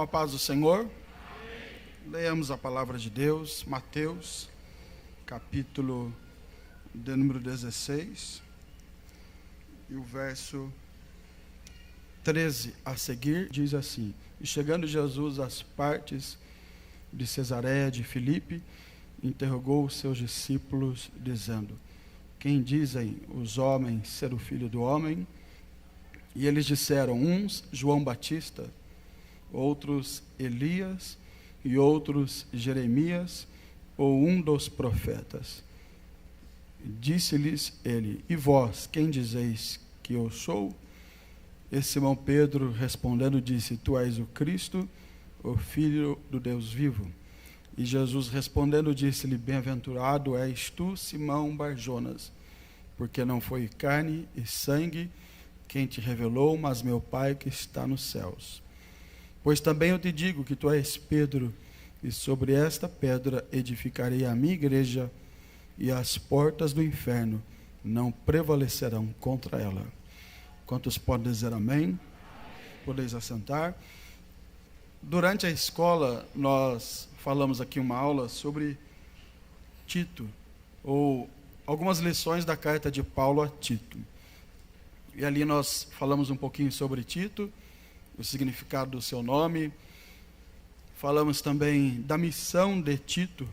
a paz do Senhor? Amém. Leamos a palavra de Deus, Mateus, capítulo de número 16, e o verso 13 a seguir diz assim: E chegando Jesus às partes de Cesareia de Filipe, interrogou os seus discípulos, dizendo: Quem dizem os homens ser o Filho do Homem? E eles disseram: uns João Batista, outros Elias, e outros Jeremias, ou um dos profetas. Disse-lhes ele: E vós, quem dizeis que eu sou? E Simão Pedro respondendo disse: Tu és o Cristo, o Filho do Deus vivo. E Jesus respondendo disse-lhe: Bem-aventurado és tu, Simão Barjonas, porque não foi carne e sangue quem te revelou, mas meu Pai que está nos céus. Pois também eu te digo que tu és Pedro, e sobre esta pedra edificarei a minha igreja, e as portas do inferno não prevalecerão contra ela. Quantos podem dizer amém? Podeis assentar. Durante a escola, nós falamos aqui uma aula sobre Tito, ou algumas lições da carta de Paulo a Tito. E ali nós falamos um pouquinho sobre Tito, o significado do seu nome. Falamos também da missão de Tito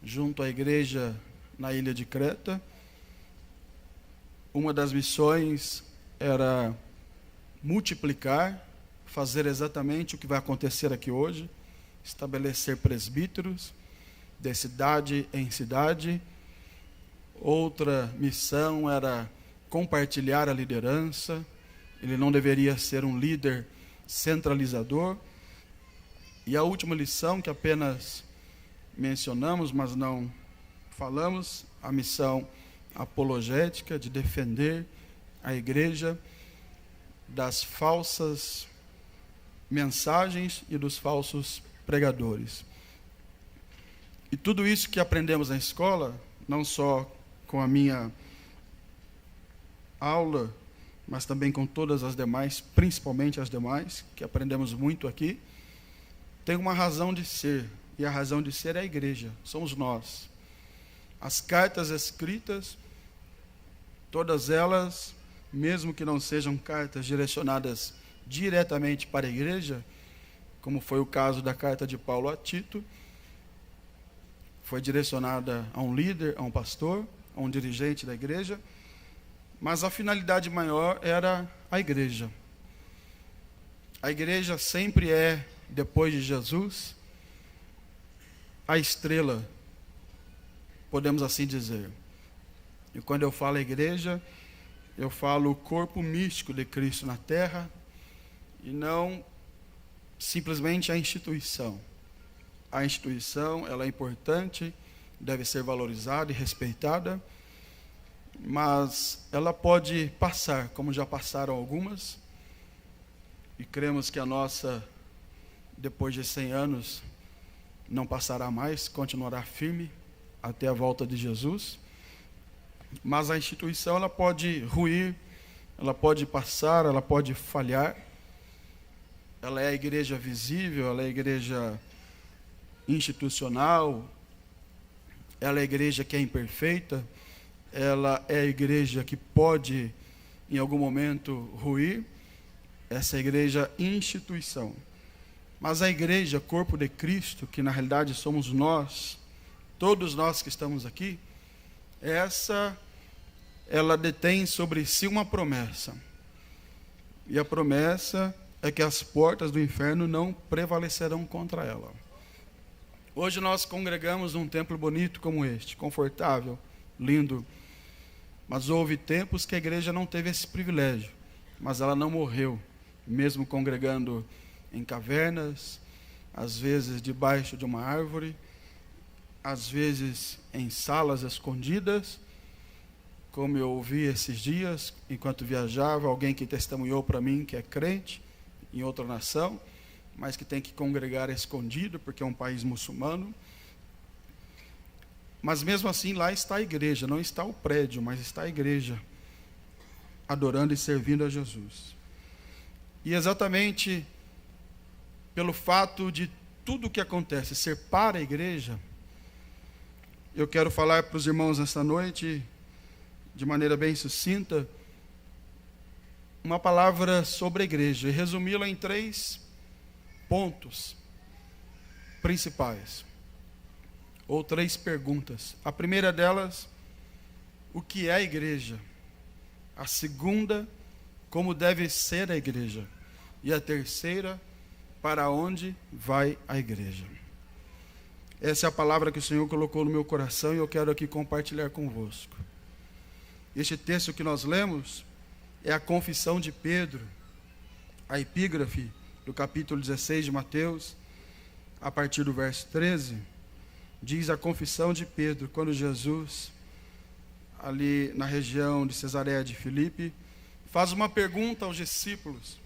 junto à igreja na ilha de Creta. Uma das missões era multiplicar, fazer exatamente o que vai acontecer aqui hoje, estabelecer presbíteros de cidade em cidade. Outra missão era compartilhar a liderança. Ele não deveria ser um líder centralizador. E a última lição, que apenas mencionamos, mas não falamos, a missão apologética, de defender a igreja das falsas mensagens e dos falsos pregadores. E tudo isso que aprendemos na escola, não só com a minha aula, mas também com todas as demais, principalmente as demais, que aprendemos muito aqui, tem uma razão de ser, e a razão de ser é a igreja, somos nós. As cartas escritas, todas elas, mesmo que não sejam cartas direcionadas diretamente para a igreja, como foi o caso da carta de Paulo a Tito, foi direcionada a um líder, a um pastor, a um dirigente da igreja, mas a finalidade maior era a igreja. A igreja sempre é, depois de Jesus, a estrela, podemos assim dizer. E quando eu falo igreja, eu falo o corpo místico de Cristo na terra, e não simplesmente a instituição. A instituição, ela é importante, deve ser valorizada e respeitada, mas ela pode passar, como já passaram algumas, e cremos que a nossa, depois de 100 anos, não passará mais, continuará firme até a volta de Jesus. Mas a instituição, ela pode ruir, ela pode passar, ela pode falhar. Ela é a igreja visível, ela é a igreja institucional, ela é a igreja que é imperfeita, ela é a igreja que pode, em algum momento, ruir. Essa é a igreja instituição. Mas a igreja, corpo de Cristo, que na realidade somos nós, todos nós que estamos aqui, ela detém sobre si uma promessa. E a promessa é que as portas do inferno não prevalecerão contra ela. Hoje nós congregamos num templo bonito como este, confortável, lindo. Mas houve tempos que a igreja não teve esse privilégio, mas ela não morreu, mesmo congregando em cavernas, às vezes debaixo de uma árvore, às vezes em salas escondidas, como eu ouvi esses dias, enquanto viajava, alguém que testemunhou para mim que é crente em outra nação, mas que tem que congregar escondido, porque é um país muçulmano. Mas mesmo assim, lá está a igreja, não está o prédio, mas está a igreja, adorando e servindo a Jesus. E exatamente pelo fato de tudo o que acontece ser para a igreja, eu quero falar para os irmãos nesta noite, de maneira bem sucinta, uma palavra sobre a igreja, e resumi-la em 3 pontos principais, ou 3 perguntas. A primeira delas, o que é a igreja? A segunda, como deve ser a igreja? E a terceira, para onde vai a igreja? Essa é a palavra que o Senhor colocou no meu coração e eu quero aqui compartilhar convosco. Este texto que nós lemos é a confissão de Pedro, a epígrafe do capítulo 16 de Mateus, a partir do verso 13, diz a confissão de Pedro, quando Jesus, ali na região de Cesareia de Filipe, faz uma pergunta aos discípulos.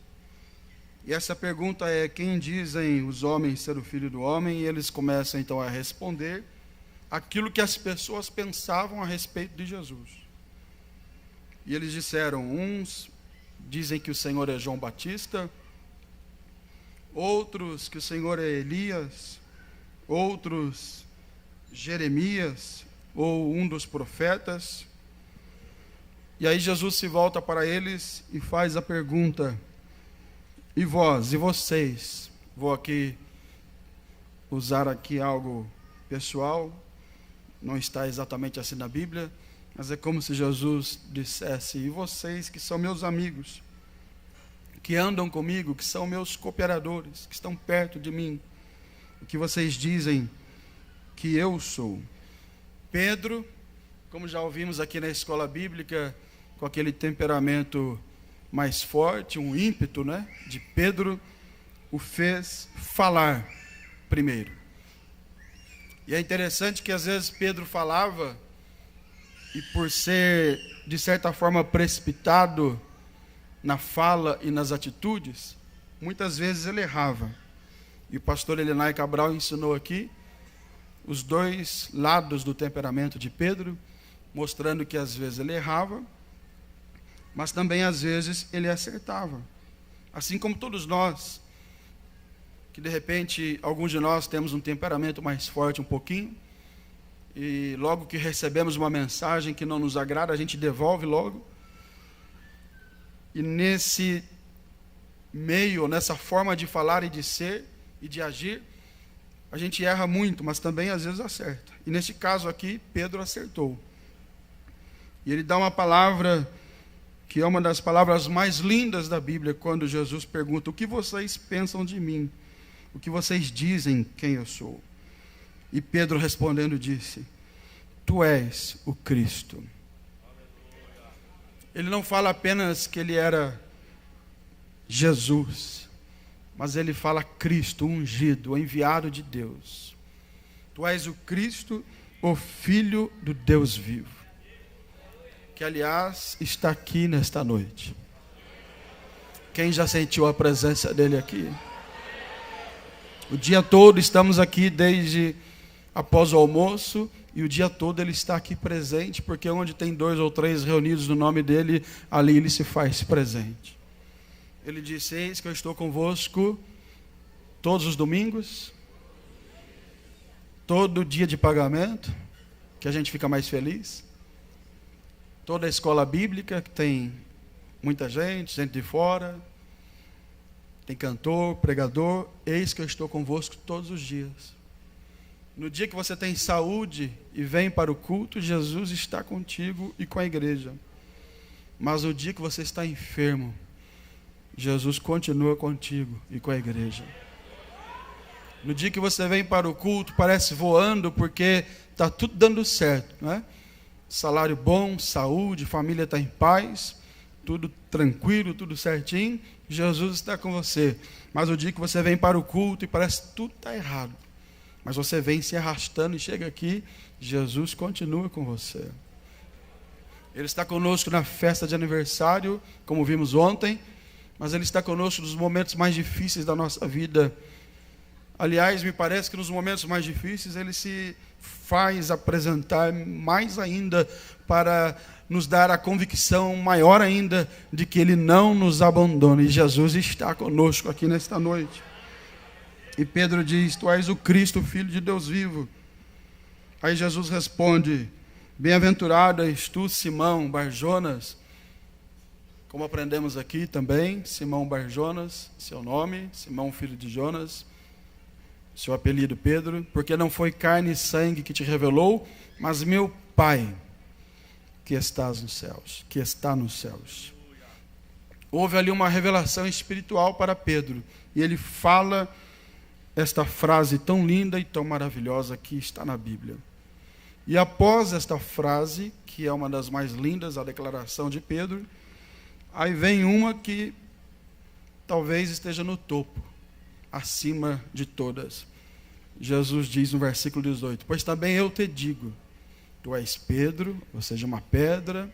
E essa pergunta é: quem dizem os homens ser o Filho do Homem? E eles começam então a responder aquilo que as pessoas pensavam a respeito de Jesus. E eles disseram: uns dizem que o Senhor é João Batista, outros que o Senhor é Elias, outros Jeremias, ou um dos profetas. E aí Jesus se volta para eles e faz a pergunta: e vós, e vocês? Vou aqui usar aqui algo pessoal, não está exatamente assim na Bíblia, mas é como se Jesus dissesse: e vocês que são meus amigos, que andam comigo, que são meus cooperadores, que estão perto de mim, o que vocês dizem que eu sou? Pedro, como já ouvimos aqui na escola bíblica, com aquele temperamento mais forte, um ímpeto, né, de Pedro, o fez falar primeiro. E é interessante que às vezes Pedro falava, e por ser, de certa forma, precipitado na fala e nas atitudes, muitas vezes ele errava. E o pastor Elinay Cabral ensinou aqui os 2 lados do temperamento de Pedro, mostrando que às vezes ele errava, mas também às vezes ele acertava. Assim como todos nós, que de repente alguns de nós temos um temperamento mais forte um pouquinho, e logo que recebemos uma mensagem que não nos agrada, a gente devolve logo. E nesse meio, nessa forma de falar e de ser e de agir, a gente erra muito, mas também às vezes acerta. E nesse caso aqui, Pedro acertou. E ele dá uma palavra que é uma das palavras mais lindas da Bíblia, quando Jesus pergunta: o que vocês pensam de mim? O que vocês dizem quem eu sou? E Pedro respondendo disse: tu és o Cristo. Ele não fala apenas que ele era Jesus, mas ele fala Cristo, o ungido, o enviado de Deus. Tu és o Cristo, o Filho do Deus vivo, que aliás está aqui nesta noite. Quem já sentiu a presença dele aqui? O dia todo estamos aqui, desde após o almoço, e o dia todo ele está aqui presente, porque onde tem 2 ou 3 reunidos no nome dele, ali ele se faz presente. Ele disse: eis que eu estou convosco todos os domingos, todo dia de pagamento, que a gente fica mais feliz, toda a escola bíblica, que tem muita gente de fora, tem cantor, pregador, eis que eu estou convosco todos os dias. No dia que você tem saúde e vem para o culto, Jesus está contigo e com a igreja. Mas no dia que você está enfermo, Jesus continua contigo e com a igreja. No dia que você vem para o culto, parece voando, porque está tudo dando certo, não é? Salário bom, saúde, família está em paz, tudo tranquilo, tudo certinho, Jesus está com você. Mas o dia que você vem para o culto e parece que tudo está errado, mas você vem se arrastando e chega aqui, Jesus continua com você. Ele está conosco na festa de aniversário, como vimos ontem, mas Ele está conosco nos momentos mais difíceis da nossa vida. Aliás, me parece que nos momentos mais difíceis Ele se faz apresentar mais ainda, para nos dar a convicção maior ainda de que Ele não nos abandona. E Jesus está conosco aqui nesta noite. E Pedro diz: tu és o Cristo, o Filho de Deus vivo. Aí Jesus responde: bem-aventurado és tu, Simão Barjonas. Como aprendemos aqui também, Simão Barjonas, seu nome, Simão filho de Jonas, seu apelido Pedro, porque não foi carne e sangue que te revelou, mas meu Pai que estás nos céus, que está nos céus. Houve ali uma revelação espiritual para Pedro, e ele fala esta frase tão linda e tão maravilhosa que está na Bíblia. E após esta frase, que é uma das mais lindas, a declaração de Pedro, aí vem uma que talvez esteja no topo, acima de todas. Jesus diz no versículo 18: pois também eu te digo, tu és Pedro, ou seja, uma pedra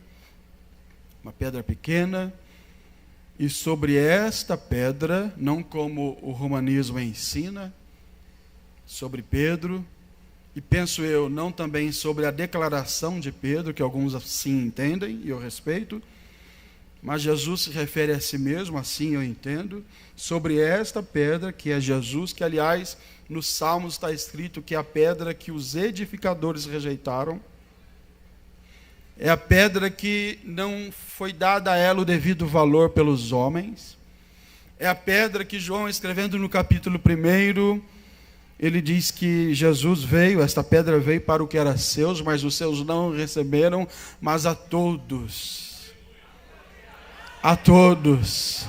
pequena, e sobre esta pedra, não como o romanismo ensina, sobre Pedro, e penso eu, não também sobre a declaração de Pedro, que alguns assim entendem, e eu respeito, mas Jesus se refere a si mesmo, assim eu entendo, sobre esta pedra, que é Jesus, que aliás, nos Salmos está escrito que é a pedra que os edificadores rejeitaram, é a pedra que não foi dada a ela o devido valor pelos homens. É a pedra que João, escrevendo no capítulo 1, ele diz que Jesus veio, esta pedra veio para o que era seus, mas os seus não receberam, mas a todos. A todos.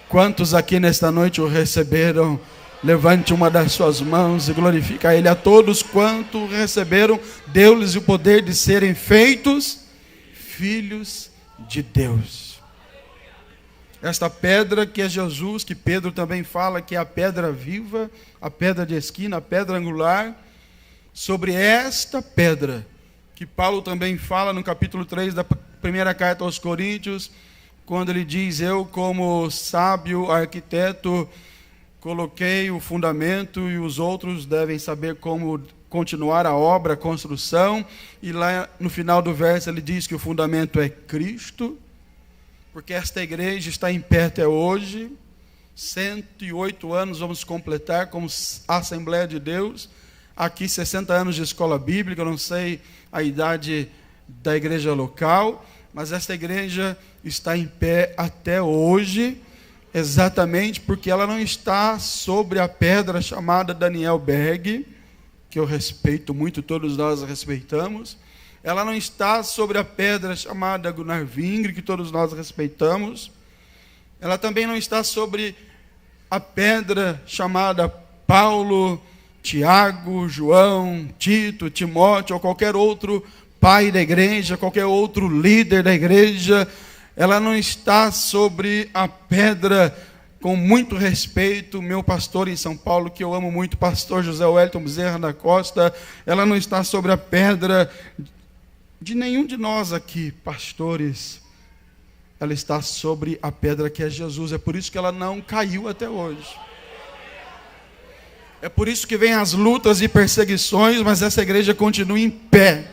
Quantos aqui nesta noite o receberam? Levante uma das suas mãos e glorifique a Ele. A todos quanto receberam, deu-lhes o poder de serem feitos filhos de Deus. Esta pedra que é Jesus, que Pedro também fala que é a pedra viva, a pedra de esquina, a pedra angular. Sobre esta pedra, que Paulo também fala no capítulo 3 da primeira carta aos Coríntios, quando ele diz: eu como sábio arquiteto coloquei o fundamento e os outros devem saber como continuar a obra, a construção. E lá no final do verso ele diz que o fundamento é Cristo, porque esta igreja está em pé até hoje. 108 anos vamos completar como Assembleia de Deus. Aqui 60 anos de escola bíblica, eu não sei a idade da igreja local, mas esta igreja está em pé até hoje, exatamente porque ela não está sobre a pedra chamada Daniel Berg, que eu respeito muito, todos nós respeitamos. Ela não está sobre a pedra chamada Gunnar Vingre, que todos nós respeitamos. Ela também não está sobre a pedra chamada Paulo, Tiago, João, Tito, Timóteo, ou qualquer outro pai da igreja, qualquer outro líder da igreja. Ela não está sobre a pedra, com muito respeito, meu pastor em São Paulo, que eu amo muito, pastor José Wellington Bezerra da Costa. Ela não está sobre a pedra de nenhum de nós aqui, pastores. Ela está sobre a pedra que é Jesus. É por isso que ela não caiu até hoje. É por isso que vem as lutas e perseguições, mas essa igreja continua em pé.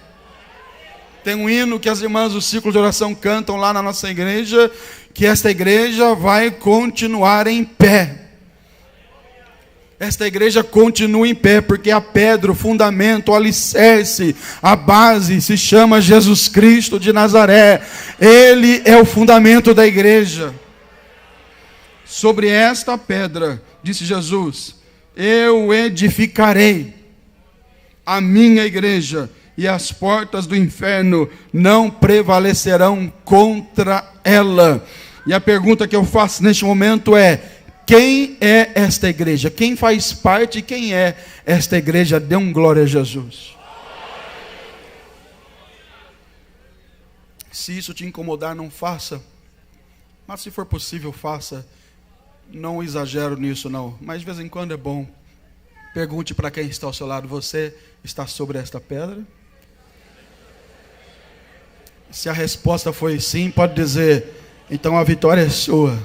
Tem um hino que as irmãs do ciclo de oração cantam lá na nossa igreja, que esta igreja vai continuar em pé. Esta igreja continua em pé, porque a pedra, o fundamento, o alicerce, a base se chama Jesus Cristo de Nazaré. Ele é o fundamento da igreja. Sobre esta pedra, disse Jesus, eu edificarei a minha igreja, e as portas do inferno não prevalecerão contra ela. E a pergunta que eu faço neste momento é: quem é esta igreja? Quem faz parte? Quem é esta igreja? Dê um glória a Jesus. Se isso te incomodar, não faça. Mas se for possível, faça. Não exagero nisso, não. Mas de vez em quando é bom. Pergunte para quem está ao seu lado: você está sobre esta pedra? Se a resposta foi sim, pode dizer: então a vitória é sua.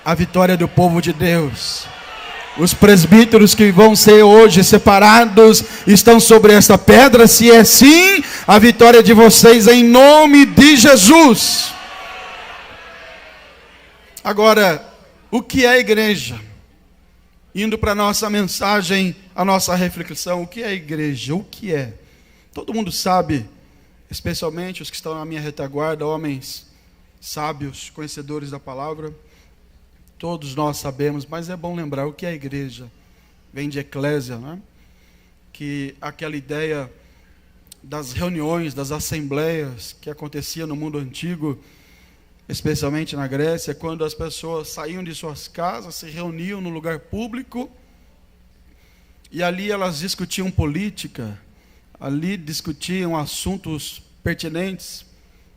A vitória é do povo de Deus. Os presbíteros que vão ser hoje separados estão sobre esta pedra. Se é sim, a vitória é de vocês em nome de Jesus. Agora, o que é a igreja? indo para a nossa mensagem, a nossa reflexão. O que é a igreja? O que é? Todo mundo sabe, especialmente os que estão na minha retaguarda, homens sábios, conhecedores da palavra. Todos nós sabemos, mas é bom lembrar o que é a igreja. Vem de eclésia, né? Que aquela ideia das reuniões, das assembleias que acontecia no mundo antigo, especialmente na Grécia, quando as pessoas saíam de suas casas, se reuniam no lugar público, e ali elas discutiam política, ali discutiam assuntos pertinentes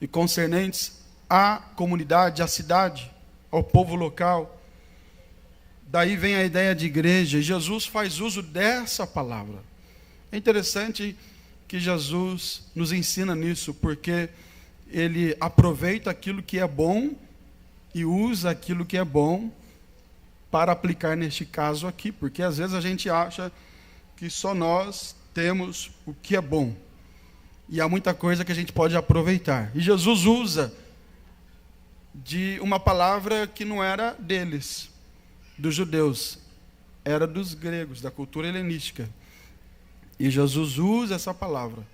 e concernentes à comunidade, à cidade, ao povo local. Daí vem a ideia de igreja, e Jesus faz uso dessa palavra. É interessante que Jesus nos ensina nisso, porque ele aproveita aquilo que é bom e usa aquilo que é bom para aplicar neste caso aqui, porque às vezes a gente acha que só nós temos o que é bom, e há muita coisa que a gente pode aproveitar. E Jesus usa de uma palavra que não era deles, dos judeus, era dos gregos, da cultura helenística. E Jesus usa essa palavra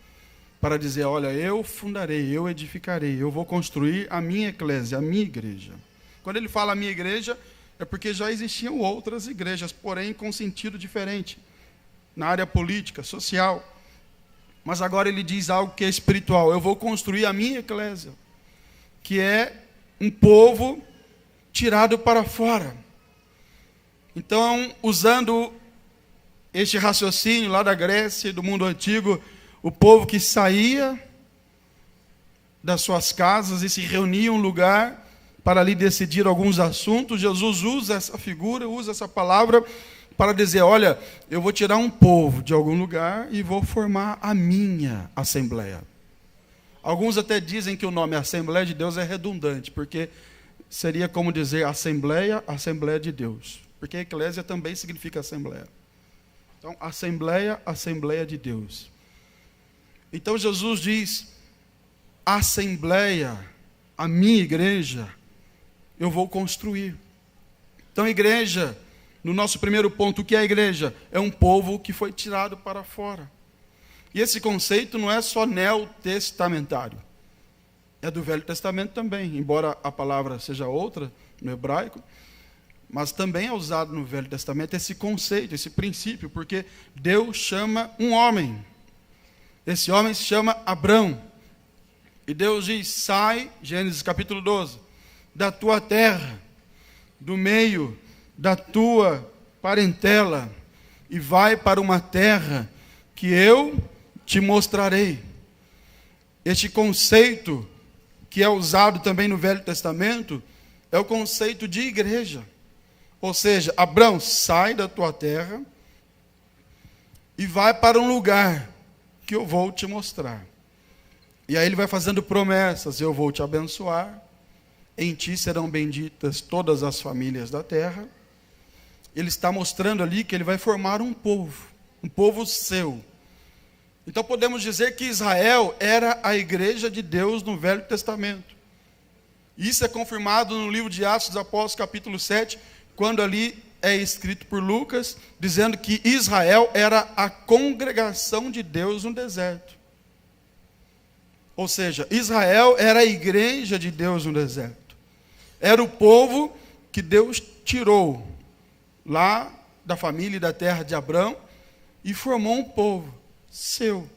para dizer, olha, eu fundarei, eu edificarei, eu vou construir a minha eclésia, a minha igreja. Quando ele fala a minha igreja, é porque já existiam outras igrejas, porém com sentido diferente, na área política, social. Mas agora ele diz algo que é espiritual, eu vou construir a minha eclésia, que é um povo tirado para fora. Então, usando este raciocínio lá da Grécia e do mundo antigo, o povo que saía das suas casas e se reunia em um lugar para ali decidir alguns assuntos, Jesus usa essa figura, usa essa palavra para dizer, olha, eu vou tirar um povo de algum lugar e vou formar a minha assembleia. Alguns até dizem que o nome Assembleia de Deus é redundante, porque seria como dizer Assembleia, Assembleia de Deus. Porque a eclésia também significa assembleia. Então, Assembleia, Assembleia de Deus. Então, Jesus diz, Assembleia, a minha igreja, eu vou construir. Então, igreja, no nosso primeiro ponto, o que é a igreja? É um povo que foi tirado para fora. E esse conceito não é só neotestamentário. É do Velho Testamento também, embora a palavra seja outra, no hebraico, mas também é usado no Velho Testamento esse conceito, esse princípio, porque Deus chama um homem. Esse homem se chama Abrão. E Deus diz, sai, Gênesis capítulo 12, da tua terra, do meio da tua parentela, e vai para uma terra que eu te mostrarei. Este conceito, que é usado também no Velho Testamento, é o conceito de igreja. Ou seja, Abrão, sai da tua terra e vai para um lugar que eu vou te mostrar. E aí ele vai fazendo promessas, eu vou te abençoar, em ti serão benditas todas as famílias da terra. Ele está mostrando ali que ele vai formar um povo seu. Então podemos dizer que Israel era a igreja de Deus no Velho Testamento. Isso é confirmado no livro de Atos dos Apóstolos, capítulo 7, quando ali é escrito por Lucas, dizendo que Israel era a congregação de Deus no deserto. Ou seja, Israel era a igreja de Deus no deserto. Era o povo que Deus tirou lá da família e da terra de Abrão e formou um povo seu,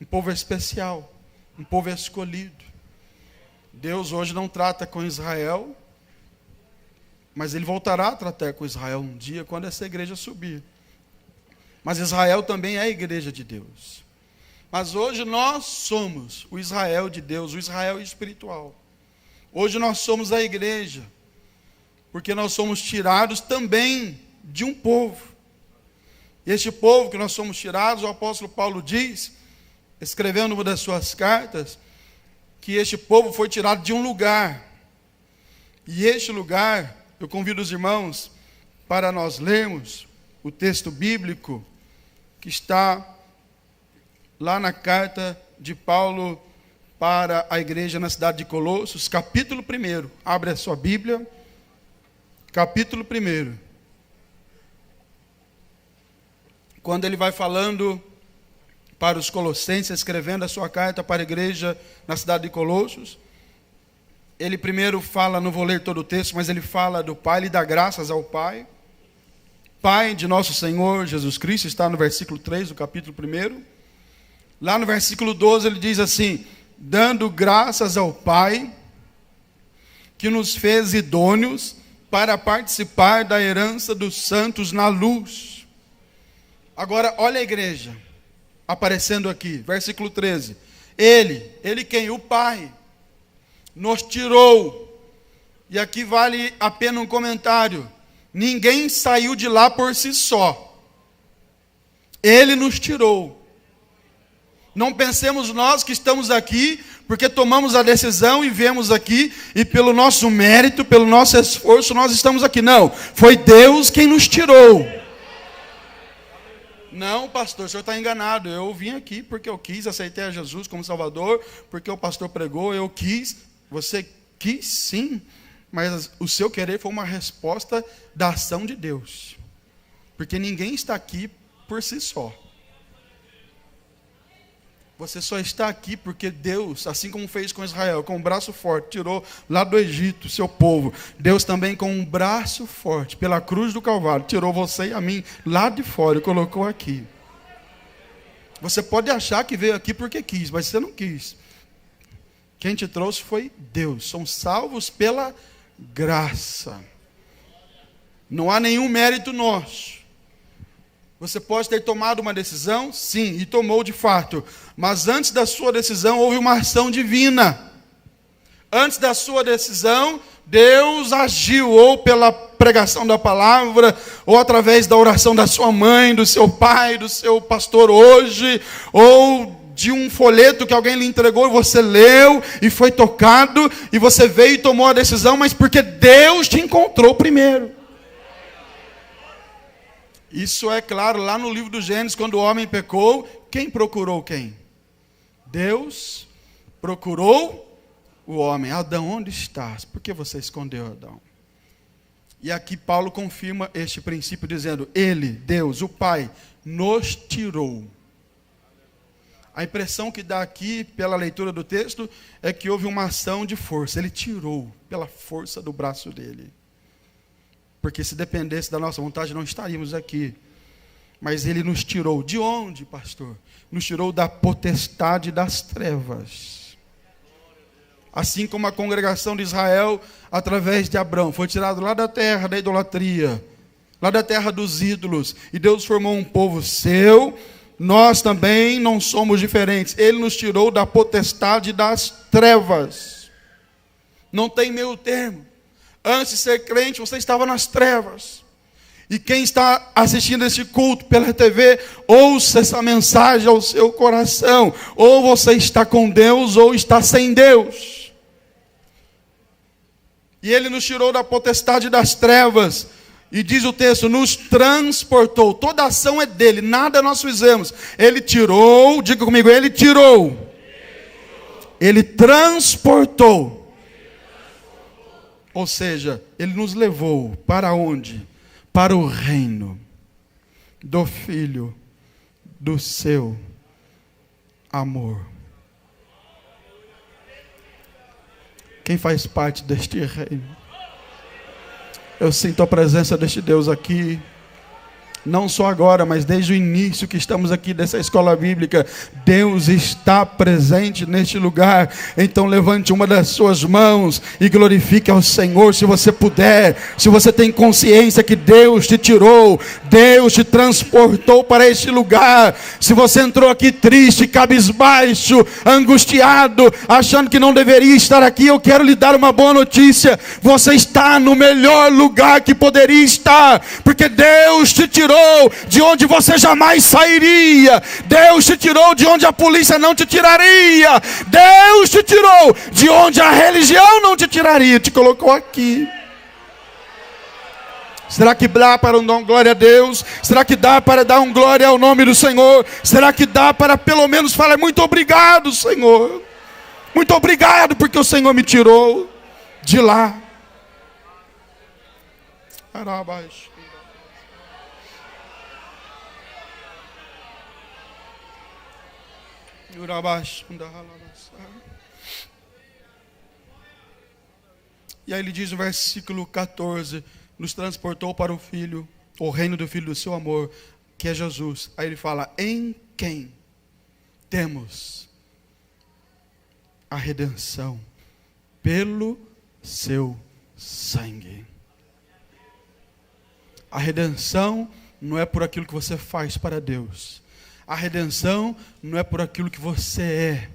um povo especial, um povo escolhido. Deus hoje não trata com Israel, mas ele voltará a tratar com Israel um dia, quando essa igreja subir. Mas Israel também é a igreja de Deus. Mas hoje nós somos o Israel de Deus, o Israel espiritual. Hoje nós somos a igreja, porque nós somos tirados também de um povo. E este povo que nós somos tirados, o apóstolo Paulo diz, escrevendo uma das suas cartas, que este povo foi tirado de um lugar. E este lugar, eu convido os irmãos para nós lermos o texto bíblico que está lá na carta de Paulo para a igreja na cidade de Colossos, capítulo 1. Abre a sua Bíblia, capítulo 1. quando ele vai falando para os colossenses, escrevendo a sua carta para a igreja na cidade de Colossos, ele primeiro fala, não vou ler todo o texto, mas ele fala do Pai, ele dá graças ao Pai. Pai de nosso Senhor Jesus Cristo, está no versículo 3 do capítulo 1. Lá no versículo 12 ele diz assim: dando graças ao Pai, que nos fez idôneos para participar da herança dos santos na luz. Agora, olha a igreja aparecendo aqui, versículo 13. Ele quem? O Pai, nos tirou. E aqui vale a pena um comentário. Ninguém saiu de lá por si só. Ele nos tirou. Não pensemos nós que estamos aqui porque tomamos a decisão e viemos aqui e pelo nosso mérito, pelo nosso esforço nós estamos aqui. Não, foi Deus quem nos tirou. Não, pastor, o senhor está enganado. Eu vim aqui porque eu quis, aceitei a Jesus como Salvador, porque o pastor pregou, eu quis. Você quis, sim, mas o seu querer foi uma resposta da ação de Deus. Porque ninguém está aqui por si só. Você só está aqui porque Deus, assim como fez com Israel, com um braço forte, tirou lá do Egito, seu povo. Deus também com um braço forte, pela cruz do Calvário, tirou você e a mim lá de fora e colocou aqui. Você pode achar que veio aqui porque quis, mas você não quis. Quem te trouxe foi Deus. Somos salvos pela graça. Não há nenhum mérito nosso. Você pode ter tomado uma decisão, sim, e tomou de fato. Mas antes da sua decisão, houve uma ação divina. Antes da sua decisão, Deus agiu, ou pela pregação da palavra, ou através da oração da sua mãe, do seu pai, do seu pastor hoje, ou de um folheto que alguém lhe entregou, você leu e foi tocado, e você veio e tomou a decisão, mas porque Deus te encontrou primeiro. Isso é claro lá no livro do Gênesis, quando o homem pecou, quem procurou quem? Deus procurou o homem. Adão, onde estás? Por que você escondeu Adão? E aqui Paulo confirma este princípio dizendo, ele, Deus, o Pai, nos tirou. A impressão que dá aqui, pela leitura do texto, é que houve uma ação de força. Ele tirou pela força do braço dele. Porque se dependesse da nossa vontade, não estaríamos aqui. Mas ele nos tirou. De onde, pastor? Nos tirou da potestade das trevas. Assim como a congregação de Israel, através de Abrão, foi tirado lá da terra da idolatria, lá da terra dos ídolos, e Deus formou um povo seu. Nós também não somos diferentes. Ele nos tirou da potestade das trevas. Não tem meio termo. Antes de ser crente, você estava nas trevas. E quem está assistindo esse culto pela TV, ouça essa mensagem ao seu coração. Ou você está com Deus, ou está sem Deus. E Ele nos tirou da potestade das trevas. E diz o texto, nos transportou. Toda ação é dele, nada nós fizemos. Ele tirou, diga comigo, Ele tirou. Ele transportou. Ou seja, Ele nos levou para onde? Para o reino do Filho do seu amor. Quem faz parte deste reino? Eu sinto a presença deste Deus aqui. Não só agora, mas desde o início que estamos aqui dessa escola bíblica, Deus está presente neste lugar. Então levante uma das suas mãos e glorifique ao Senhor, se você puder. Se você tem consciência que Deus te tirou, Deus te transportou para este lugar. Se você entrou aqui triste, cabisbaixo, angustiado, achando que não deveria estar aqui, eu quero lhe dar uma boa notícia. Você está no melhor lugar que poderia estar, porque Deus te tirou de onde você jamais sairia. Deus te tirou de onde a polícia não te tiraria. Deus te tirou de onde a religião não te tiraria. Te colocou aqui. Será que dá para dar glória a Deus? Será que dá para dar glória ao nome do Senhor? Será que dá para pelo menos falar muito obrigado, Senhor? Muito obrigado porque o Senhor me tirou de lá. E aí ele diz no versículo 14: nos transportou para o Filho, o reino do Filho do seu amor, que é Jesus. Aí ele fala: em quem temos a redenção pelo seu sangue. A redenção não é por aquilo que você faz para Deus. A redenção não é por aquilo que você é.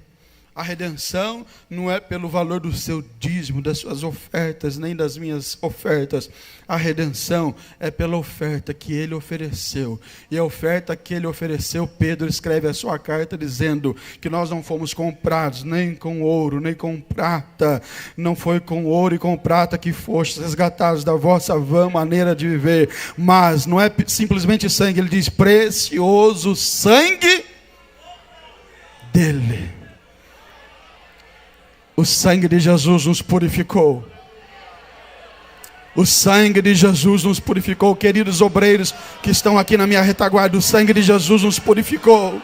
A redenção não é pelo valor do seu dízimo, das suas ofertas, nem das minhas ofertas. A redenção é pela oferta que Ele ofereceu. E a oferta que Ele ofereceu, Pedro escreve a sua carta dizendo que nós não fomos comprados nem com ouro, nem com prata. Não foi com ouro e com prata que fostes resgatados da vossa vã maneira de viver. Mas não é simplesmente sangue, ele diz precioso sangue dele. O sangue de Jesus nos purificou. O sangue de Jesus nos purificou. Queridos obreiros que estão aqui na minha retaguarda, o sangue de Jesus nos purificou.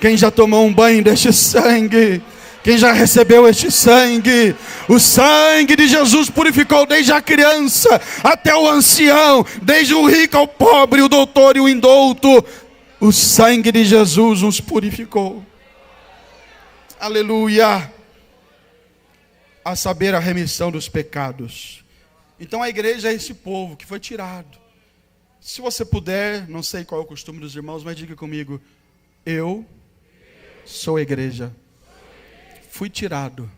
Quem já tomou um banho deste sangue? Quem já recebeu este sangue? O sangue de Jesus purificou desde a criança até o ancião, desde o rico ao pobre, o doutor e o indouto. O sangue de Jesus nos purificou. Aleluia. A saber, a remissão dos pecados. Então a igreja é esse povo que foi tirado. Se você puder, não sei qual é o costume dos irmãos, mas diga comigo: eu sou a igreja. Fui tirado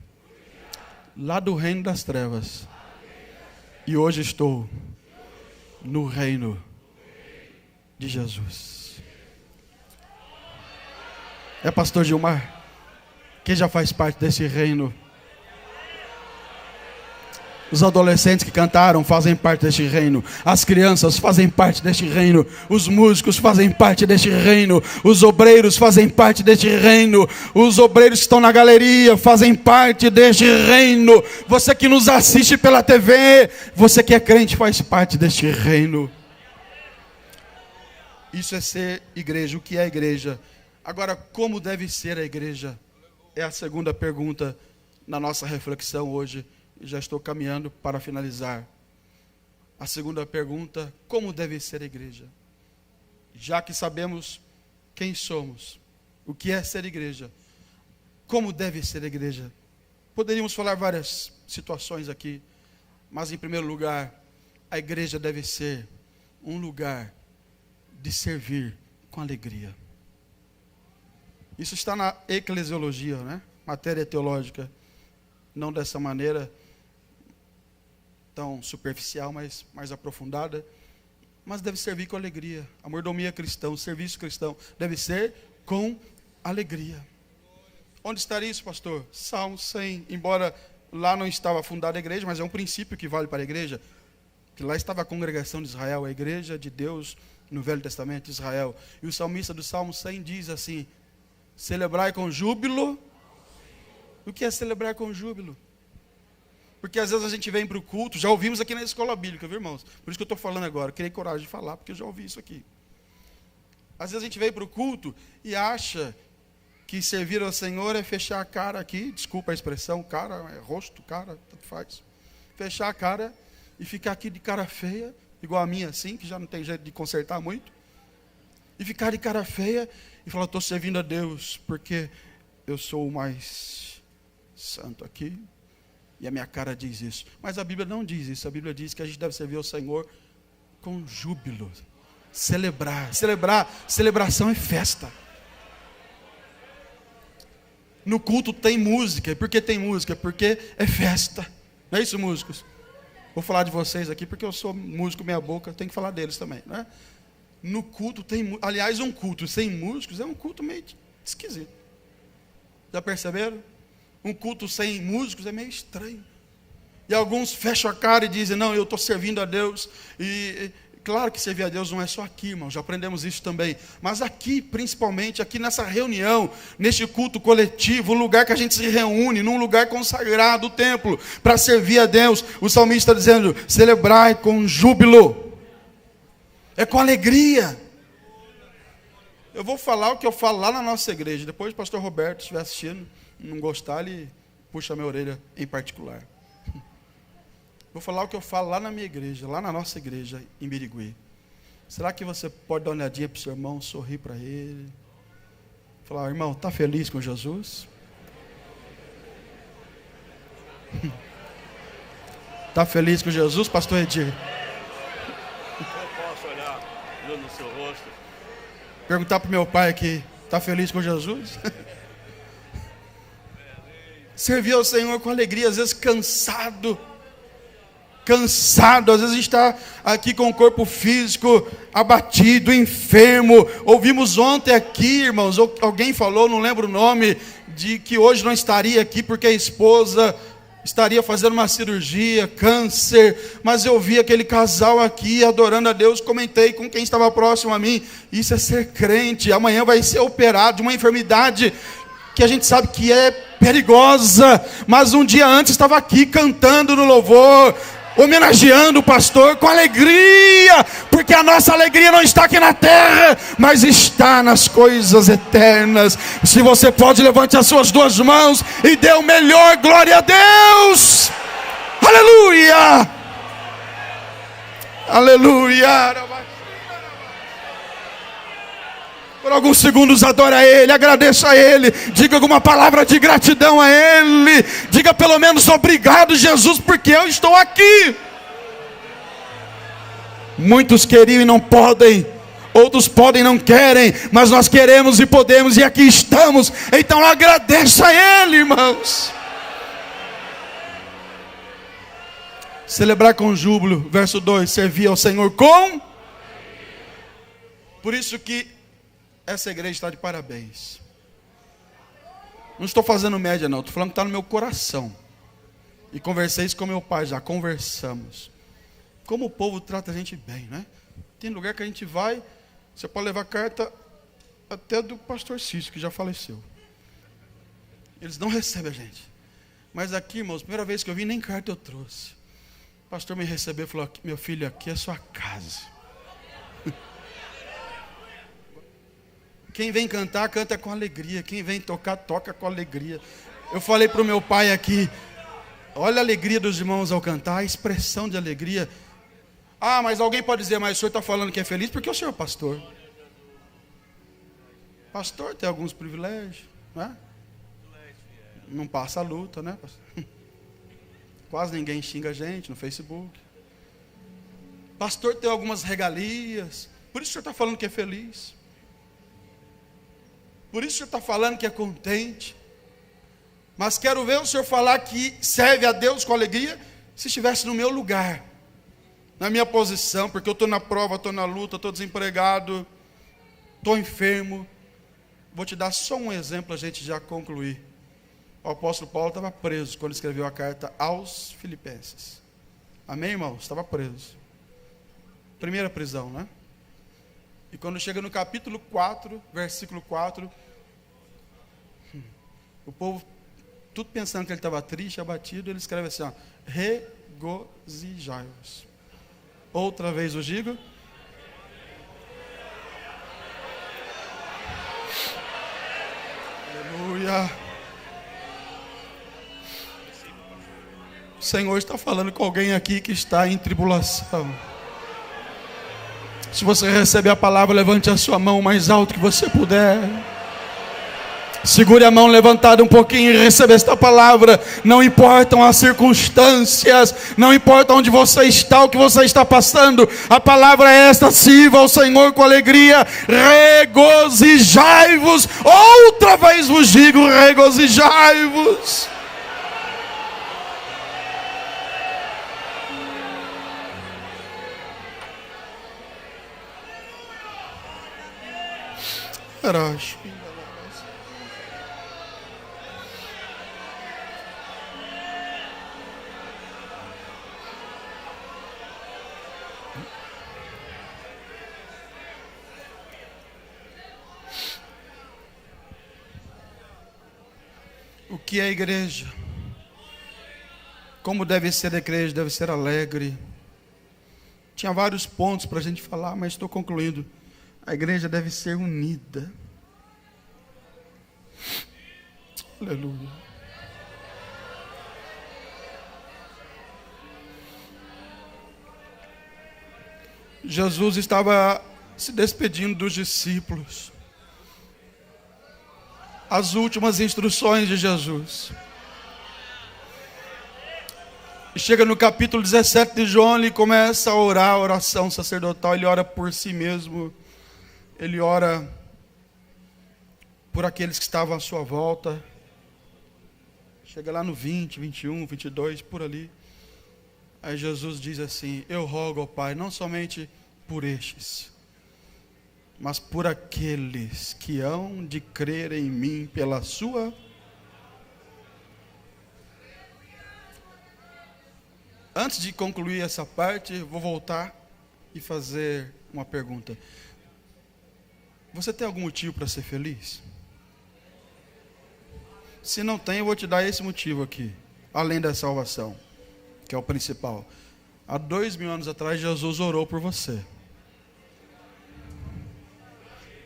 lá do reino das trevas e hoje estou no reino de Jesus. É pastor Gilmar? Quem já faz parte desse reino? Os adolescentes que cantaram fazem parte deste reino. As crianças fazem parte deste reino. Os músicos fazem parte deste reino. Os obreiros fazem parte deste reino. Os obreiros que estão na galeria fazem parte deste reino. Você que nos assiste pela TV, você que é crente faz parte deste reino. Isso é ser igreja. O que é a igreja? Agora, como deve ser a igreja? É a segunda pergunta na nossa reflexão hoje. Já estou caminhando para finalizar. A segunda pergunta: como deve ser a igreja? Já que sabemos quem somos, o que é ser igreja, como deve ser a igreja? Poderíamos falar várias situações aqui, mas em primeiro lugar, a igreja deve ser um lugar de servir com alegria. Isso está na eclesiologia, né? Matéria teológica, não dessa maneira tão superficial, mas mais aprofundada, mas deve servir com alegria. A mordomia cristã, o serviço cristão deve ser com alegria. Onde estaria isso, pastor? Salmo 100, embora lá não estava fundada a igreja, mas é um princípio que vale para a igreja, que lá estava a congregação de Israel, a igreja de Deus no Velho Testamento de Israel. E o salmista do Salmo 100 diz assim: celebrai com júbilo. O que é celebrar com júbilo? Porque às vezes a gente vem para o culto, já ouvimos aqui na escola bíblica, viu, irmãos? Por isso que eu estou falando agora, criei coragem de falar, porque eu já ouvi isso aqui. Às vezes a gente vem para o culto e acha que servir ao Senhor é fechar a cara aqui, desculpa a expressão, cara, é rosto, cara, tanto faz. Fechar a cara e ficar aqui de cara feia, igual a minha assim, que já não tem jeito de consertar muito. E ficar de cara feia e falar: estou servindo a Deus, porque eu sou o mais santo aqui. E a minha cara diz isso. Mas a Bíblia não diz isso. A Bíblia diz que a gente deve servir ao Senhor com júbilo. Celebração é festa. No culto tem música. E por que tem música? Porque é festa. Não é isso, músicos? Vou falar de vocês aqui, porque eu sou músico meia boca, tenho que falar deles também, não é? No culto tem... Aliás, um culto sem músicos é um culto meio esquisito. Já perceberam? Um culto sem músicos é meio estranho. E alguns fecham a cara e dizem: não, eu estou servindo a Deus. E claro que servir a Deus não é só aqui, irmão, já aprendemos isso também. Mas aqui, principalmente, aqui nessa reunião, neste culto coletivo, um lugar que a gente se reúne, num lugar consagrado, o templo, para servir a Deus. O salmista está dizendo: celebrai com júbilo. É com alegria. Eu vou falar o que eu falo lá na nossa igreja. Depois o pastor Roberto estiver assistindo, não gostar, ele puxa a minha orelha em particular. Vou falar o que eu falo lá na minha igreja, lá na nossa igreja em Birigui. Será que você pode dar uma olhadinha para o seu irmão, sorrir para ele? Falar, irmão, está feliz com Jesus? Está feliz com Jesus, pastor Edir? Eu posso olhar no seu rosto? Perguntar para o meu pai aqui, está feliz com Jesus? Servir ao Senhor com alegria, às vezes cansado, às vezes a gente está aqui com o corpo físico abatido, enfermo. Ouvimos ontem aqui, irmãos, alguém falou, não lembro o nome, de que hoje não estaria aqui porque a esposa estaria fazendo uma cirurgia, câncer, mas eu vi aquele casal aqui adorando a Deus, comentei com quem estava próximo a mim, isso é ser crente. Amanhã vai ser operado de uma enfermidade que a gente sabe que é perigosa, mas um dia antes estava aqui cantando no louvor, homenageando o pastor com alegria, porque a nossa alegria não está aqui na terra, mas está nas coisas eternas. Se você pode, levante as suas duas mãos e dê o melhor glória a Deus. Aleluia, aleluia. Por alguns segundos adora a Ele, agradeça a Ele, diga alguma palavra de gratidão a Ele, diga pelo menos obrigado, Jesus, porque eu estou aqui. Muitos queriam e não podem, outros podem e não querem, mas nós queremos e podemos e aqui estamos, então agradeça a Ele, irmãos. Celebrar com júbilo, verso 2, servir ao Senhor com... Por isso que essa igreja está de parabéns. Não estou fazendo média não, estou falando que está no meu coração. E conversei isso com meu pai, já conversamos. Como o povo trata a gente bem, né? Tem lugar que a gente vai, você pode levar carta até do pastor Cício, que já faleceu. Eles não recebem a gente. Mas aqui, irmãos, primeira vez que eu vim, nem carta eu trouxe. O pastor me recebeu e falou, meu filho, aqui é sua casa. Quem vem cantar, canta com alegria. Quem vem tocar, toca com alegria. Eu falei para o meu pai aqui, olha a alegria dos irmãos ao cantar, a expressão de alegria. Ah, mas alguém pode dizer, mas o senhor está falando que é feliz porque o senhor é pastor. Pastor tem alguns privilégios, né? Não passa a luta, né? Quase ninguém xinga a gente no Facebook. Pastor tem algumas regalias, por isso o senhor está falando que é feliz. Por isso o senhor está falando que é contente. Mas quero ver o senhor falar que serve a Deus com alegria, se estivesse no meu lugar, na minha posição, porque eu estou na prova, estou na luta, estou desempregado, estou enfermo. Vou te dar só um exemplo, a gente já concluir. O apóstolo Paulo estava preso quando escreveu a carta aos Filipenses. Amém, irmãos? Estava preso. Primeira prisão, né? E quando chega no capítulo 4, versículo 4, o povo, tudo pensando que ele estava triste, abatido, ele escreve assim, ó, regozijai-vos. Outra vez eu digo. Aleluia. O Senhor está falando com alguém aqui que está em tribulação. Se você recebe a palavra, levante a sua mão o mais alto que você puder. Segure a mão levantada um pouquinho e receba esta palavra. Não importam as circunstâncias, não importa onde você está, o que você está passando. A palavra é esta: sirva ao Senhor com alegria, regozijai-vos. Outra vez vos digo, regozijai-vos. O que é a igreja? Como deve ser a igreja? Deve ser alegre. Tinha vários pontos para a gente falar, mas estou concluindo. A igreja deve ser unida. Aleluia. Jesus estava se despedindo dos discípulos. As últimas instruções de Jesus. E chega no capítulo 17 de João, ele começa a orar a oração sacerdotal. Ele ora por si mesmo. Ele ora por aqueles que estavam à sua volta. Chega lá no 20, 21, 22, por ali. Aí Jesus diz assim: eu rogo ao Pai, não somente por estes, mas por aqueles que hão de crer em mim pela sua. Antes de concluir essa parte, vou voltar e fazer uma pergunta. Você tem algum motivo para ser feliz? Se não tem, eu vou te dar esse motivo aqui, além da salvação, que é o principal. Há 2000 anos atrás, Jesus orou por você.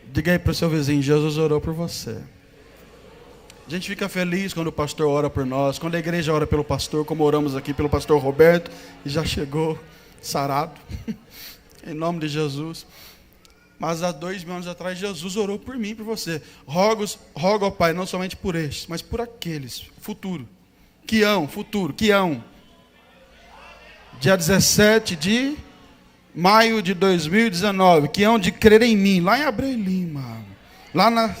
Diga aí para o seu vizinho: Jesus orou por você. A gente fica feliz quando o pastor ora por nós, quando a igreja ora pelo pastor, como oramos aqui pelo pastor Roberto, e já chegou sarado, em nome de Jesus. Mas há 2000 anos atrás, Jesus orou por mim e por você. Rogo ao Pai, não somente por estes, mas por aqueles, futuro, que hão, dia 17 de maio de 2019, que hão de crer em mim, lá em Abreu e Lima, lá na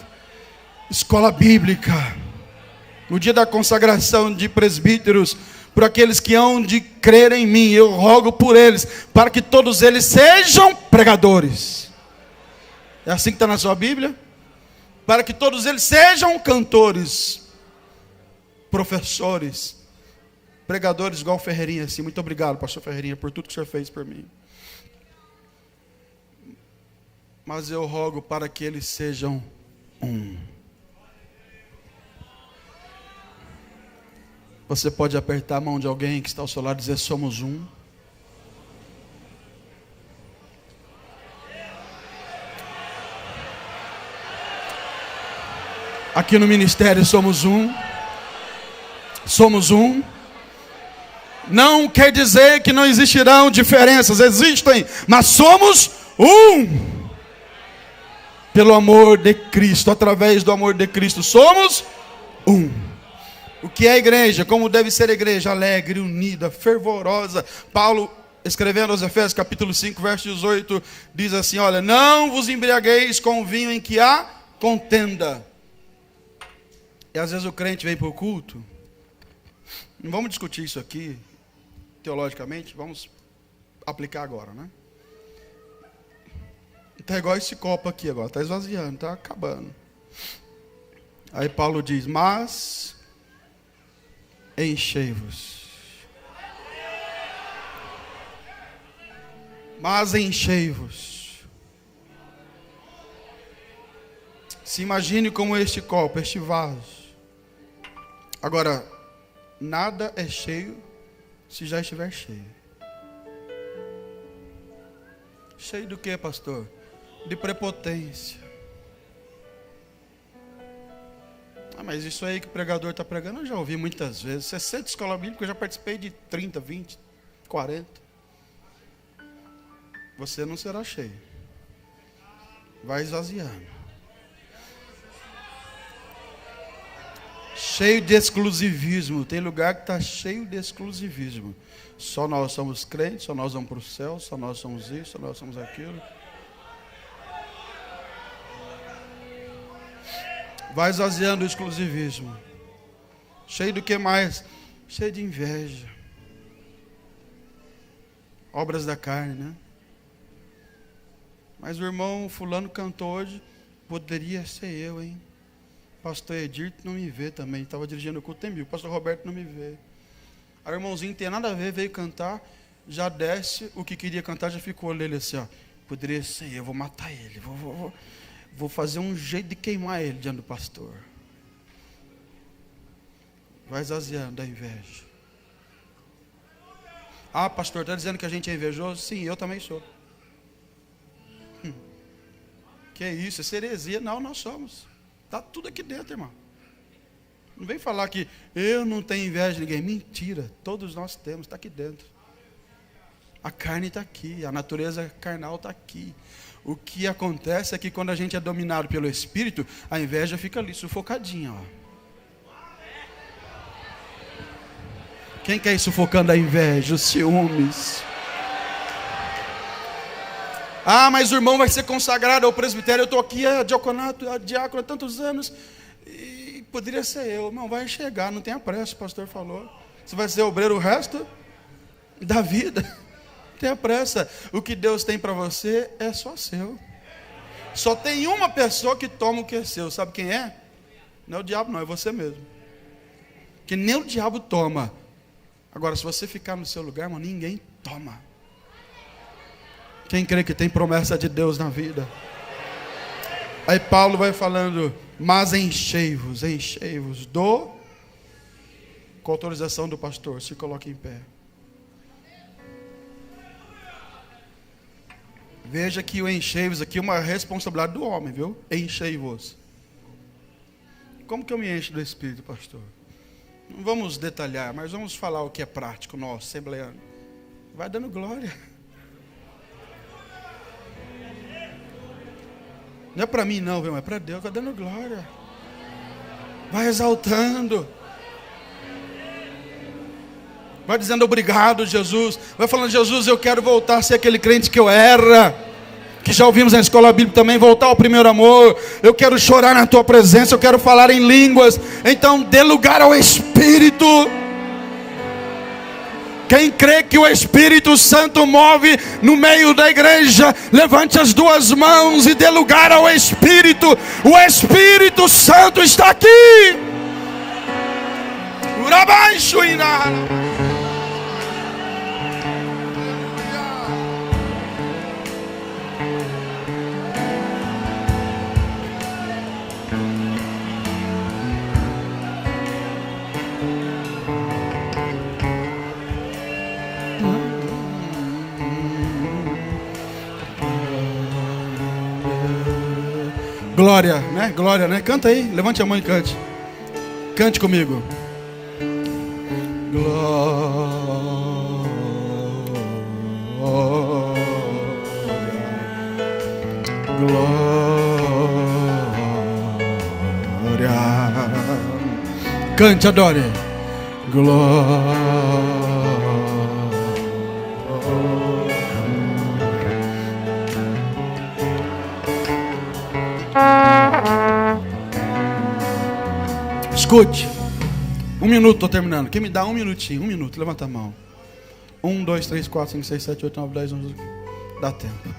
escola bíblica, no dia da consagração de presbíteros, por aqueles que hão de crer em mim, eu rogo por eles, para que todos eles sejam pregadores. É assim que está na sua Bíblia? Para que todos eles sejam cantores, professores, pregadores, igual o Ferreirinha assim. Muito obrigado, pastor Ferreirinha, por tudo que o senhor fez por mim. Mas eu rogo para que eles sejam um. Você pode apertar a mão de alguém que está ao seu lado e dizer: somos um. Aqui no ministério somos um. Somos um. Não quer dizer que não existirão diferenças, existem, mas somos um. Pelo amor de Cristo, através do amor de Cristo, somos um. O que é a igreja? Como deve ser a igreja? Alegre, unida, fervorosa. Paulo, escrevendo aos Efésios, capítulo 5, verso 18, diz assim: olha, não vos embriagueis com o vinho em que há contenda. E às vezes o crente vem para o culto. Não vamos discutir isso aqui teologicamente, vamos aplicar agora, né? Está igual esse copo aqui agora, está esvaziando, está acabando. Aí Paulo diz: mas enchei-vos. Mas enchei-vos. Se imagine como este copo, este vaso. Agora, nada é cheio se já estiver cheio. Cheio do que, pastor? De prepotência. Mas isso aí que o pregador está pregando, eu já ouvi muitas vezes. 60 escola bíblica, eu já participei de 30, 20, 40. Você não será cheio. Vai esvaziando. Cheio de exclusivismo. Tem lugar que está cheio de exclusivismo. Só nós somos crentes, só nós vamos para o céu, só nós somos isso, só nós somos aquilo. Vai esvaziando o exclusivismo. Cheio do que mais? Cheio de inveja. Obras da carne, né? Mas o irmão fulano cantou hoje. Poderia ser eu, hein? Pastor Edir não me vê também. Estava dirigindo o culto, tem mil. Pastor Roberto não me vê. Aí o irmãozinho não tem nada a ver, veio cantar. Já desce o que queria cantar, já ficou olhando ele assim, ó. Poderia ser eu, vou matar ele. Vou fazer um jeito de queimar ele diante do pastor. Vai esvaziando a inveja. Ah, pastor, está dizendo que a gente é invejoso? Sim, eu também sou. Que é isso? Essa heresia? Não, nós somos. Está tudo aqui dentro, irmão. Não vem falar que eu não tenho inveja de ninguém. Mentira, todos nós temos, está aqui dentro. A carne está aqui, a natureza carnal está aqui. O que acontece é que quando a gente é dominado pelo Espírito, a inveja fica ali, sufocadinha. Ó. Quem quer ir sufocando a inveja, os ciúmes? Ah, mas o irmão vai ser consagrado ao presbitério. Eu estou aqui, diaconato, diácono há tantos anos. E poderia ser eu. Não, vai chegar, não tenha pressa, o pastor falou. Você vai ser obreiro o resto da vida. Não tenha pressa. O que Deus tem para você é só seu. Só tem uma pessoa que toma o que é seu. Sabe quem é? Não é o diabo, não, é você mesmo. Que nem o diabo toma. Agora, se você ficar no seu lugar, irmão, ninguém toma. Quem crê que tem promessa de Deus na vida? Aí Paulo vai falando, mas enchei-vos do... Com autorização do pastor, se coloque em pé. Veja que o enchei-vos aqui é uma responsabilidade do homem, viu? Enchei-vos. Como que eu me encho do Espírito, pastor? Não vamos detalhar, mas vamos falar o que é prático, nosso, assembleano. Vai dando glória. Não é para mim não, viu? É para Deus, vai dando glória. Vai exaltando. Vai dizendo obrigado, Jesus. Vai falando, Jesus, eu quero voltar a ser aquele crente que eu era. Que já ouvimos na escola bíblica também, voltar ao primeiro amor. Eu quero chorar na tua presença, eu quero falar em línguas. Então dê lugar ao Espírito. Quem crê que o Espírito Santo move no meio da igreja, levante as duas mãos e dê lugar ao Espírito. O Espírito Santo está aqui. Urabaixo e glória, né? Glória, né? Canta aí, levante a mão e cante. Cante comigo. Glória. Cante, adore. Glória. Escute. 1 minuto, estou terminando. Quem me dá 1 minutinho? 1 minuto, levanta a mão. 1, 2, 3, 4, 5, 6, 7, 8, 9, 10, 11. Dá tempo.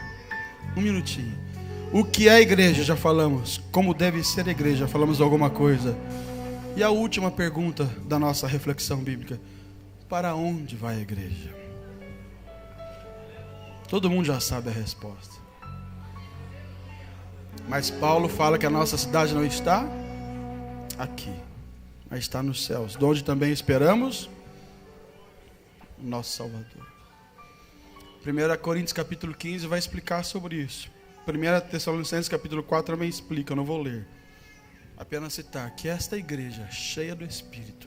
1 minutinho. O que é a igreja? Já falamos. Como deve ser a igreja? Já falamos alguma coisa. E a última pergunta da nossa reflexão bíblica: para onde vai a igreja? Todo mundo já sabe a resposta. Mas Paulo fala que a nossa cidade não está aqui, mas está nos céus, de onde também esperamos o nosso Salvador. 1 Coríntios capítulo 15 vai explicar sobre isso. 1 Tessalonicenses capítulo 4 também explica, eu não vou ler. Apenas citar que esta igreja cheia do Espírito,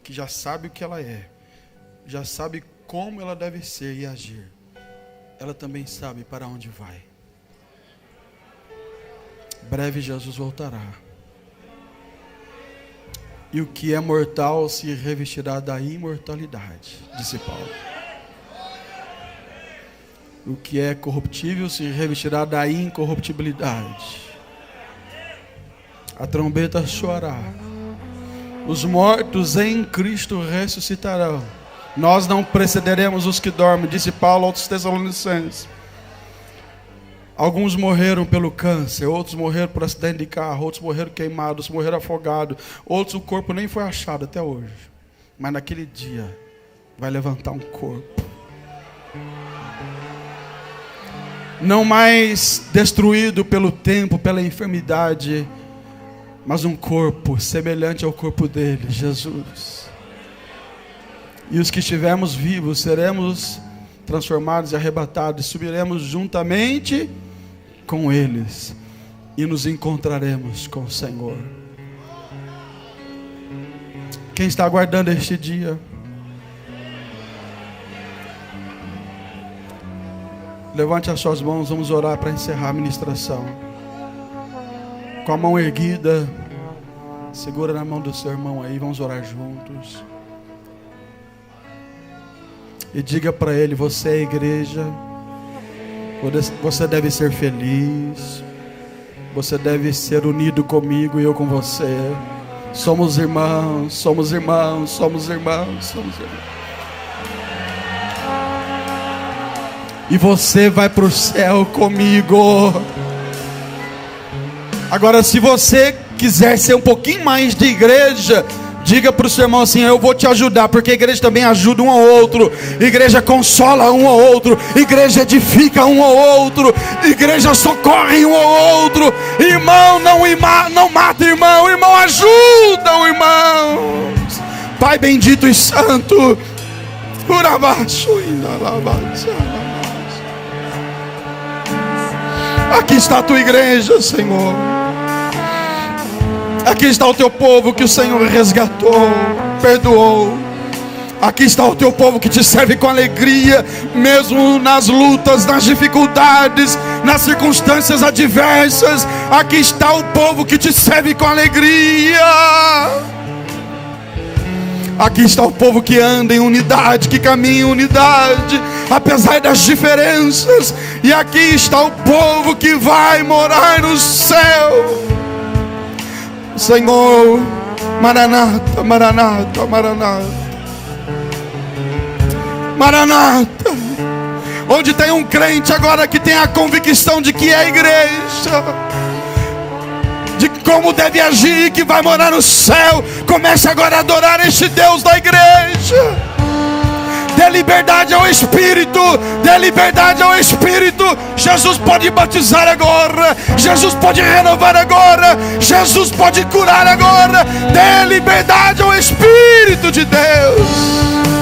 que já sabe o que ela é, já sabe como ela deve ser e agir, ela também sabe para onde vai. Breve Jesus voltará. E o que é mortal se revestirá da imortalidade, disse Paulo. O que é corruptível se revestirá da incorruptibilidade. A trombeta soará. Os mortos em Cristo ressuscitarão. Nós não precederemos os que dormem, disse Paulo aos Tessalonicenses. Alguns morreram pelo câncer, outros morreram por acidente de carro, outros morreram queimados, outros morreram afogados, outros o corpo nem foi achado até hoje. Mas naquele dia vai levantar um corpo. Não mais destruído pelo tempo, pela enfermidade, mas um corpo semelhante ao corpo dele, Jesus. E os que estivermos vivos seremos transformados e arrebatados, e subiremos juntamente com eles e nos encontraremos com o Senhor. Quem está aguardando este dia? Levante as suas mãos, vamos orar para encerrar a ministração. Com a mão erguida, segura na mão do seu irmão aí, vamos orar juntos. E diga para ele: você é igreja, você deve ser feliz, você deve ser unido comigo e eu com você. Somos irmãos, somos irmãos, somos irmãos, somos irmãos. E você vai para o céu comigo. Agora, se você quiser ser um pouquinho mais de igreja, diga para o seu irmão assim: eu vou te ajudar, porque a igreja também ajuda um ao outro, igreja consola um ao outro, igreja edifica um ao outro, igreja socorre um ao outro. Irmão não mata irmão, irmão ajuda o irmão. Pai bendito e santo, aqui está a tua igreja, Senhor. Aqui está o teu povo que o Senhor resgatou, perdoou. Aqui está o teu povo que te serve com alegria, mesmo nas lutas, nas dificuldades, nas circunstâncias adversas. Aqui está o povo que te serve com alegria. Aqui está o povo que anda em unidade, que caminha em unidade, apesar das diferenças. E aqui está o povo que vai morar no céu. Senhor, Maranata, Maranata, Maranata, Maranata. Onde tem um crente agora que tem a convicção de que é igreja, de como deve agir, que vai morar no céu, comece agora a adorar este Deus da igreja. Dê liberdade ao Espírito, dê liberdade ao Espírito. Jesus pode batizar agora, Jesus pode renovar agora, Jesus pode curar agora. Dê liberdade ao Espírito de Deus.